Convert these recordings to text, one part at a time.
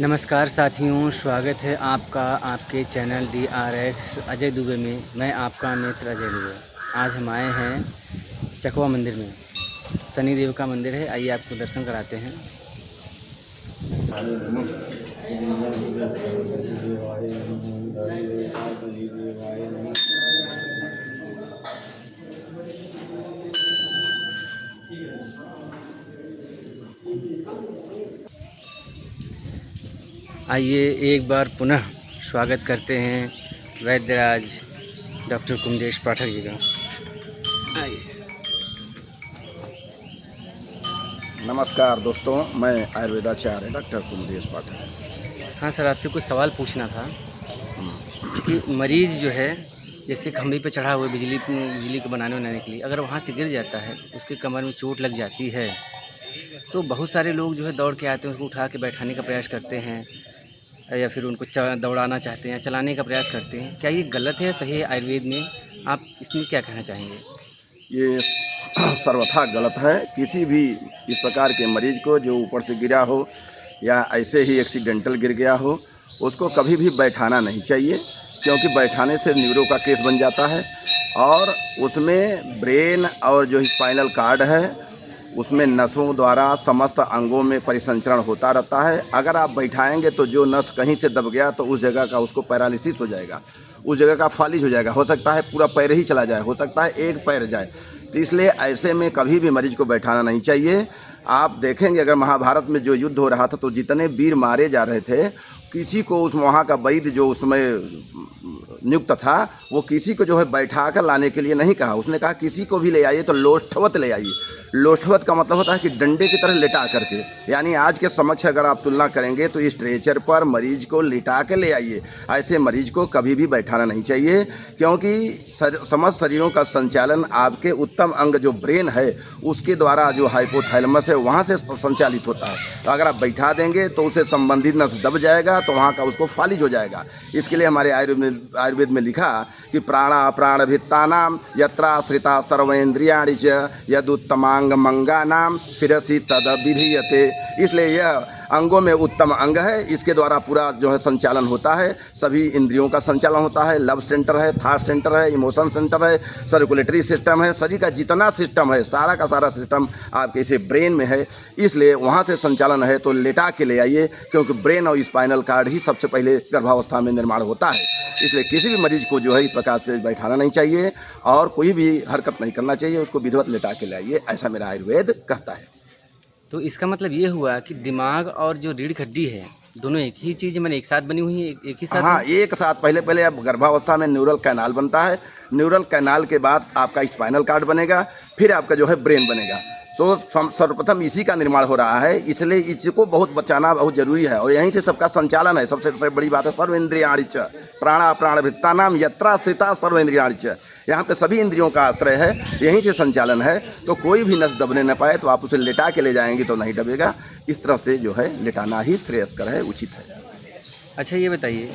नमस्कार साथियों, स्वागत है आपका आपके चैनल DRX अजय दुबे में। मैं आपका मित्र अजय दुबे। आज हम आए हैं चकवा मंदिर में। शनि देव का मंदिर है, आइए आपको दर्शन कराते हैं। आइए एक बार पुनः स्वागत करते हैं वैद्यराज डॉक्टर कुमदेश पाठक जी का। आइए। नमस्कार दोस्तों, मैं आयुर्वेदाचार्य डॉक्टर कुमदेश पाठक। हाँ सर, आपसे कुछ सवाल पूछना था कि मरीज़ जो है जैसे खंभे पे चढ़ा हुआ है बिजली को बनाने के लिए, अगर वहाँ से गिर जाता है, उसके कमर में चोट लग जाती है, तो बहुत सारे लोग जो है दौड़ के आते हैं, उसको उठा के बैठाने का प्रयास करते हैं या फिर उनको दौड़ाना चाहते हैं, चलाने का प्रयास करते हैं। क्या ये गलत है, सही है आयुर्वेद में? आप इसमें क्या कहना चाहेंगे? ये सर्वथा गलत है। किसी भी इस प्रकार के मरीज को जो ऊपर से गिरा हो या ऐसे ही एक्सीडेंटल गिर गया हो, उसको कभी भी बैठाना नहीं चाहिए, क्योंकि बैठाने से न्यूरो का केस बन जाता है और उसमें ब्रेन और जो स्पाइनल कार्ड है उसमें नसों द्वारा समस्त अंगों में परिसंचरण होता रहता है। अगर आप बैठाएंगे तो जो नस कहीं से दब गया तो उस जगह का उसको पैरालिसिस हो जाएगा, उस जगह का फालिज हो जाएगा, हो सकता है पूरा पैर ही चला जाए, हो सकता है एक पैर जाए। तो इसलिए ऐसे में कभी भी मरीज को बैठाना नहीं चाहिए। आप देखेंगे अगर महाभारत में जो युद्ध हो रहा था तो जितने वीर मारे जा रहे थे, किसी को उस वहाँ का वैद्य जो उसमें नियुक्त था वो किसी को जो है बैठा कर लाने के लिए नहीं कहा, उसने कहा किसी को भी ले आइए तो लोष्ठवत ले आइए। लोष्ठवत का मतलब होता है कि डंडे की तरह लिटा करके, यानी आज के समक्ष अगर आप तुलना करेंगे तो स्ट्रेचर पर मरीज को लिटा के ले आइए। ऐसे मरीज को कभी भी बैठाना नहीं चाहिए, क्योंकि समस्त शरीरों का संचालन आपके उत्तम अंग जो ब्रेन है उसके द्वारा जो हाइपोथैलेमस है वहाँ से संचालित होता है। तो अगर आप बैठा देंगे तो उससे संबंधित नस दब जाएगा तो वहाँ का उसको फालिज हो जाएगा। इसके लिए हमारे आयुर्वेद में लिखा कि प्राणा प्राणभित्तानाम यत्राश्रिता सर्वेन्द्रियाणि च यदुत्तमांग मंगानाम शिरसि तद विधीयते। इसलिए यह अंगों में उत्तम अंग है, इसके द्वारा पूरा जो है संचालन होता है, सभी इंद्रियों का संचालन होता है। लव सेंटर है, थॉट सेंटर है, इमोशन सेंटर है, सर्कुलेटरी सिस्टम है, शरीर का जितना सिस्टम है सारा का सारा सिस्टम आपके इसे ब्रेन में है। इसलिए वहाँ से संचालन है तो लेटा के ले आइए, क्योंकि ब्रेन और स्पाइनल कार्ड ही सबसे पहले गर्भावस्था में निर्माण होता है। इसलिए किसी भी मरीज को जो है इस प्रकार से बैठाना नहीं चाहिए और कोई भी हरकत नहीं करना चाहिए, उसको विधिवत लेटा के ले आइए, ऐसा मेरा आयुर्वेद कहता है। तो इसका मतलब ये हुआ कि दिमाग और जो रीढ़ की हड्डी है दोनों एक ही चीज़ मैंने एक साथ बनी हुई है, एक ही साथ। हाँ, एक साथ। पहले अब गर्भावस्था में न्यूरल कैनाल बनता है, न्यूरल कैनाल के बाद आपका स्पाइनल कार्ड बनेगा, फिर आपका जो है ब्रेन बनेगा। सो सर्वप्रथम इसी का निर्माण हो रहा है, इसलिए इसको बहुत बचाना बहुत जरूरी है और यहीं से सबका संचालन है। सबसे बड़ी बात है सर्वेन्द्रियाणि च प्राणा प्राणभित्तानाम यत्राश्रिता सर्वेन्द्रियाणि च। यहाँ पे सभी इंद्रियों का आश्रय है, यहीं से संचालन है। तो कोई भी नस दबने न पाए तो आप उसे लेटा के ले जाएंगे तो नहीं दबेगा। इस तरह से जो है लेटाना ही श्रेयस्कर है, उचित है। अच्छा ये बताइए,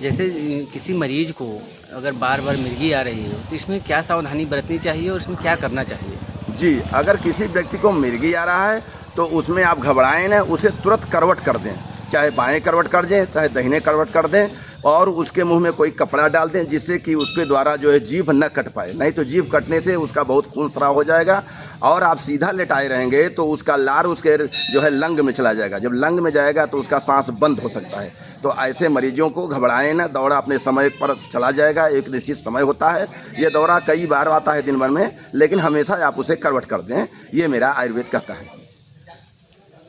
जैसे किसी मरीज को अगर बार बार मिर्गी आ रही हो तो इसमें क्या सावधानी बरतनी चाहिए और इसमें क्या करना चाहिए? जी, अगर किसी व्यक्ति को मिर्गी आ रहा है तो उसमें आप घबराएं ना, उसे तुरंत करवट कर दें, चाहे बाएं करवट कर दें चाहे दाहिने करवट कर दें, और उसके मुंह में कोई कपड़ा डाल दें जिससे कि उसके द्वारा जो है जीभ न कट पाए। नहीं तो जीभ कटने से उसका बहुत खून खराब हो जाएगा और आप सीधा लेटाए रहेंगे तो उसका लार उसके जो है लंग में चला जाएगा। जब लंग में जाएगा तो उसका सांस बंद हो सकता है। तो ऐसे मरीजों को घबराएं ना, दौरा अपने समय पर चला जाएगा, एक निश्चित समय होता है। ये दौरा कई बार आता है दिन भर में, लेकिन हमेशा आप उसे करवट कर दें, ये मेरा आयुर्वेद कहता है।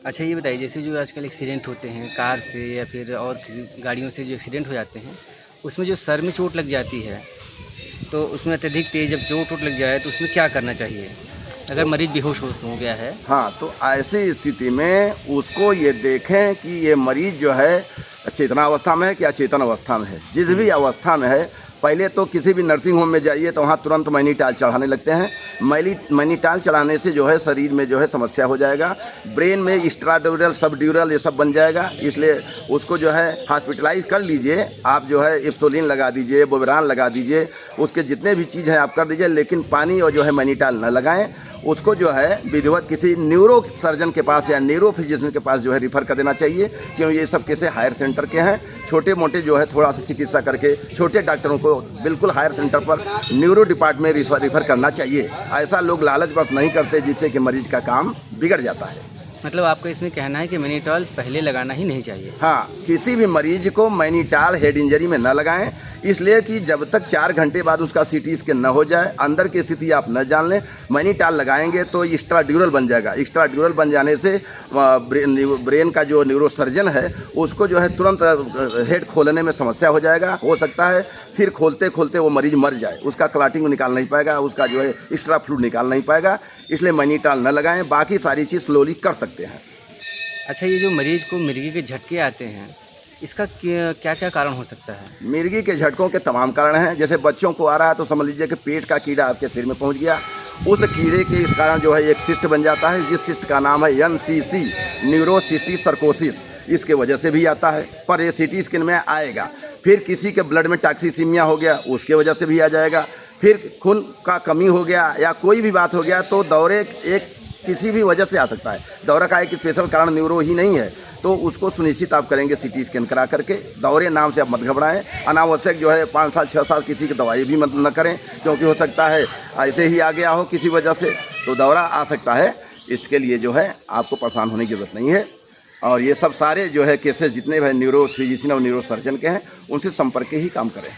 अच्छा ये बताइए, जैसे जो आजकल एक्सीडेंट होते हैं कार से या फिर और किसी गाड़ियों से जो एक्सीडेंट हो जाते हैं, उसमें जो सर में चोट लग जाती है तो उसमें अत्यधिक तेज जब चोट लग जाए तो उसमें क्या करना चाहिए अगर मरीज़ बेहोश हो गया है? हाँ, तो ऐसी स्थिति में उसको ये देखें कि ये मरीज़ जो है चेतना अवस्था में है कि अचेतन अवस्था में है। जिस भी अवस्था में है, पहले तो किसी भी नर्सिंग होम में जाइए तो वहाँ तुरंत मैनीटाल चढ़ाने लगते हैं। मैनीटाल चढ़ाने से जो है शरीर में जो है समस्या हो जाएगा, ब्रेन में एक्स्ट्राड्यूरल सबड्यूरल ये सब बन जाएगा। इसलिए उसको जो है हॉस्पिटलाइज कर लीजिए, आप जो है इप्सोलिन लगा दीजिए, बोबरान लगा दीजिए, उसके जितने भी चीज़ हैं आप कर दीजिए, लेकिन पानी और जो है मैनीटाल न लगाएं। उसको जो है विधिवत किसी न्यूरो सर्जन के पास या न्यूरो फिजिशियन के पास जो है रिफ़र कर देना चाहिए, क्योंकि ये सब केसें हायर सेंटर के हैं। छोटे मोटे जो है थोड़ा सा चिकित्सा करके छोटे डॉक्टरों को बिल्कुल हायर सेंटर पर न्यूरो डिपार्टमेंट रिफ़र करना चाहिए। ऐसा लोग लालच बस नहीं करते जिससे कि मरीज का काम बिगड़ जाता है। मतलब आपका इसमें कहना है कि मैनिटॉल पहले लगाना ही नहीं चाहिए? हाँ, किसी भी मरीज को मैनिटॉल हेड इंजरी में न लगाएं, इसलिए कि जब तक 4 घंटे बाद उसका सीटी स्कैन न हो जाए, अंदर की स्थिति आप न जान लें। मैनिटॉल लगाएंगे तो एक्स्ट्राड्यूरल बन जाएगा। एक्स्ट्राड्यूरल बन जाने से ब्रेन का जो न्यूरो सर्जन है उसको जो है तुरंत हेड खोलने में समस्या हो जाएगा। हो सकता है सिर खोलते खोलते वो मरीज मर जाए, उसका क्लॉटिंग निकाल नहीं पाएगा, उसका जो है एक्स्ट्रा फ्लूइड निकाल नहीं पाएगा। इसलिए मैनिटॉल न लगाएं, बाकी सारी चीज़ स्लोली कर सकते हैं। अच्छा, ये जो मरीज को मिर्गी के झटके आते हैं, इसका क्या क्या कारण हो सकता है? मिर्गी के झटकों के तमाम कारण हैं। जैसे बच्चों को आ रहा है तो समझ लीजिए कि पेट का कीड़ा आपके सिर में पहुंच गया, उस कीड़े के इस कारण जो है एक सिस्ट बन जाता है, जिस सिस्ट का नाम है NCC, न्यूरोसिस्टिक सर्कोसिस। इसके वजह से भी आता है, पर ये सीटी स्कैन में आएगा। फिर किसी के ब्लड में टॉक्सिसीमिया हो गया, उसके वजह से भी आ जाएगा। फिर खून का कमी हो गया या कोई भी बात हो गया तो दौरे एक किसी भी वजह से आ सकता है। दौरा का एक स्पेशल कारण न्यूरो ही नहीं है, तो उसको सुनिश्चित आप करेंगे सीटी स्कैन करा करके। दौरे नाम से आप मत घबराएं। अनावश्यक जो है 5 साल 6 साल किसी की दवाई भी मत न करें, क्योंकि हो सकता है ऐसे ही आ गया हो किसी वजह से, तो दौरा आ सकता है। इसके लिए जो है आपको परेशान होने की ज़रूरत नहीं है। और ये सब सारे जो है केसेस जितने भी न्यूरो फिजिशियन और न्यूरो सर्जन के हैं, उनसे संपर्क के ही काम करें।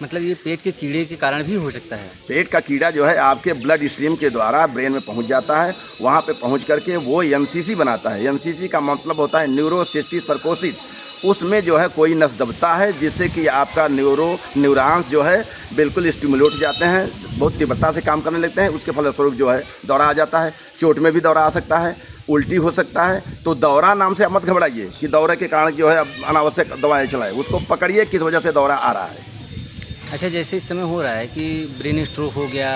मतलब ये पेट के कीड़े के कारण भी हो सकता है? पेट का कीड़ा जो है आपके ब्लड स्ट्रीम के द्वारा ब्रेन में पहुंच जाता है, वहां पे पहुंच करके वो NCC बनाता है। NCC का मतलब होता है न्यूरोसिस्टिक सर्कोसिस। उसमें जो है कोई नस दबता है, जिससे कि आपका न्यूरॉन्स जो है बिल्कुल स्टिमुलेट हो जाते हैं, बहुत तीव्रता से काम करने लगते हैं। उसके फलस्वरूप जो है दौरा आ जाता है। चोट में भी दौरा आ सकता है, उल्टी हो सकता है। तो दौरा नाम से आप मत घबराइए कि दौरे के कारण जो है अनावश्यक दवाएँ चलाएं, उसको पकड़िए किस वजह से दौरा आ रहा है। अच्छा, जैसे इस समय हो रहा है कि ब्रेन स्ट्रोक हो गया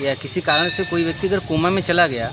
या किसी कारण से कोई व्यक्ति अगर कोमा में चला गया,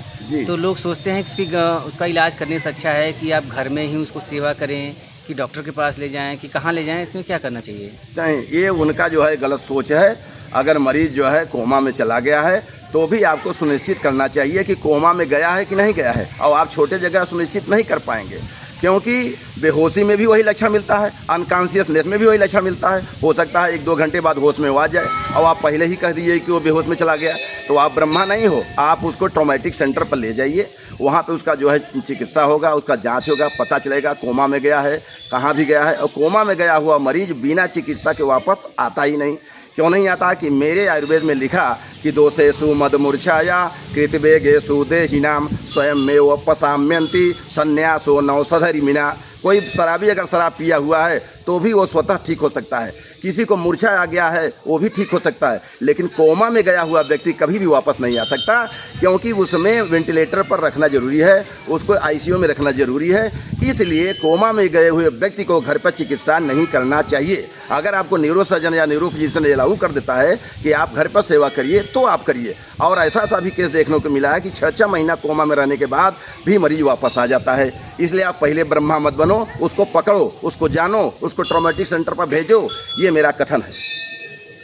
तो लोग सोचते हैं कि उसका इलाज करने से अच्छा है कि आप घर में ही उसको सेवा करें, कि डॉक्टर के पास ले जाएं, कि कहाँ ले जाएं। इसमें क्या करना चाहिए? नहीं, ये उनका जो है गलत सोच है। अगर मरीज जो है कोमा में चला गया है तो भी आपको सुनिश्चित करना चाहिए कि कोमा में गया है कि नहीं गया है। और आप छोटे जगह सुनिश्चित नहीं कर पाएंगे, क्योंकि बेहोशी में भी वही लक्षण मिलता है, अनकॉन्शियसनेस में भी वही लक्षण मिलता है। हो सकता है 1-2 घंटे बाद होश में वो आ जाए और आप पहले ही कह दीजिए कि वो बेहोश में चला गया, तो आप ब्रह्मा नहीं हो। आप उसको ट्रॉमेटिक सेंटर पर ले जाइए, वहाँ पे उसका जो है चिकित्सा होगा, उसका जांच होगा, पता चलेगा कोमा में गया है, कहाँ भी गया है। और कोमा में गया हुआ मरीज बिना चिकित्सा के वापस आता ही नहीं। क्यों नहीं आता? कि मेरे आयुर्वेद में लिखा कि दोषेषु मद मूर्छाया कृतवेगेषु देहिनाम स्वयं में उपसाम्यन्ति संन्यासो नौषधरिमिना। कोई शराबी अगर शराब पिया हुआ है तो भी वो स्वतः ठीक हो सकता है। किसी को मूर्छा आ गया है वो भी ठीक हो सकता है, लेकिन कोमा में गया हुआ व्यक्ति कभी भी वापस नहीं आ सकता, क्योंकि उसमें वेंटिलेटर पर रखना जरूरी है, उसको ICU में रखना जरूरी है। इसलिए कोमा में गए हुए व्यक्ति को घर पर चिकित्सा नहीं करना चाहिए। अगर आपको न्यूरो सर्जन या न्यूरो फिजिशियन अलाउ कर देता है कि आप घर पर सेवा करिए तो आप करिए। और ऐसा भी केस देखने को मिला है कि 6-6 महीना कोमा में रहने के बाद भी मरीज वापस आ जाता है। इसलिए आप पहले ब्रह्मा मत बनो, उसको पकड़ो, उसको जानो, उसको ट्रॉमेटिक सेंटर पर भेजो, ये मेरा कथन है।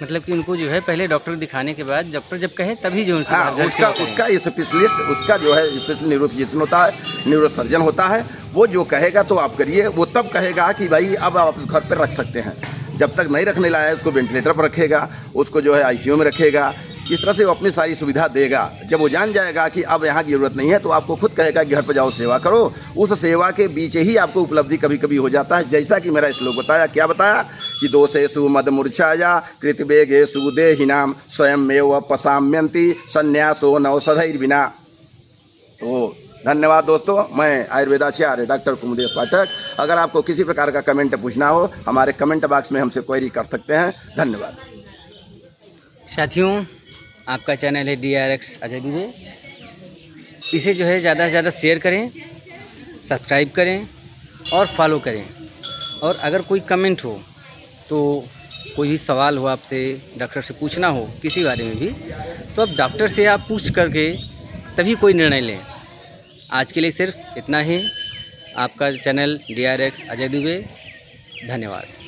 मतलब कि उनको जो है पहले डॉक्टर दिखाने के बाद डॉक्टर जब कहे तभी जो हाँ, उसका स्पेशलिस्ट, उसका जो है स्पेशल न्यूरो फिजिशियन होता है, न्यूरो सर्जन होता है, वो जो कहेगा तो आप करिए। वो तब कहेगा कि भाई अब आप घर पर रख सकते हैं। जब तक नहीं रखने लाया है उसको वेंटिलेटर पर रखेगा, उसको जो है ICU में रखेगा। इस तरह से वो अपनी सारी सुविधा देगा। जब वो जान जाएगा कि अब यहाँ की ज़रूरत नहीं है तो आपको खुद कहेगा कि घर पर जाओ सेवा करो। उस सेवा के बीच ही आपको उपलब्धि कभी कभी हो जाता है, जैसा कि मेरा श्लोक बताया। क्या बताया? कि दोषेषु मद मूर्छाया कृतवेगेषु देहिनाम स्वयमेव उपसाम्यन्ति संन्यासो नौषधैर्विना। तो धन्यवाद दोस्तों, मैं आयुर्वेदाचार्य डॉक्टर कुमुदेव पाठक। अगर आपको किसी प्रकार का कमेंट पूछना हो, हमारे कमेंट बॉक्स में हमसे क्वेरी कर सकते हैं। धन्यवाद साथियों। आपका चैनल है DRX अजय दुबे। इसे जो है ज़्यादा से ज़्यादा शेयर करें, सब्सक्राइब करें और फॉलो करें। और अगर कोई कमेंट हो, तो कोई भी सवाल हो आपसे, डॉक्टर से पूछना हो किसी बारे में भी, तो अब डॉक्टर से आप पूछ करके तभी कोई निर्णय लें। आज के लिए सिर्फ इतना ही। आपका चैनल DRX अजय दुबे। धन्यवाद।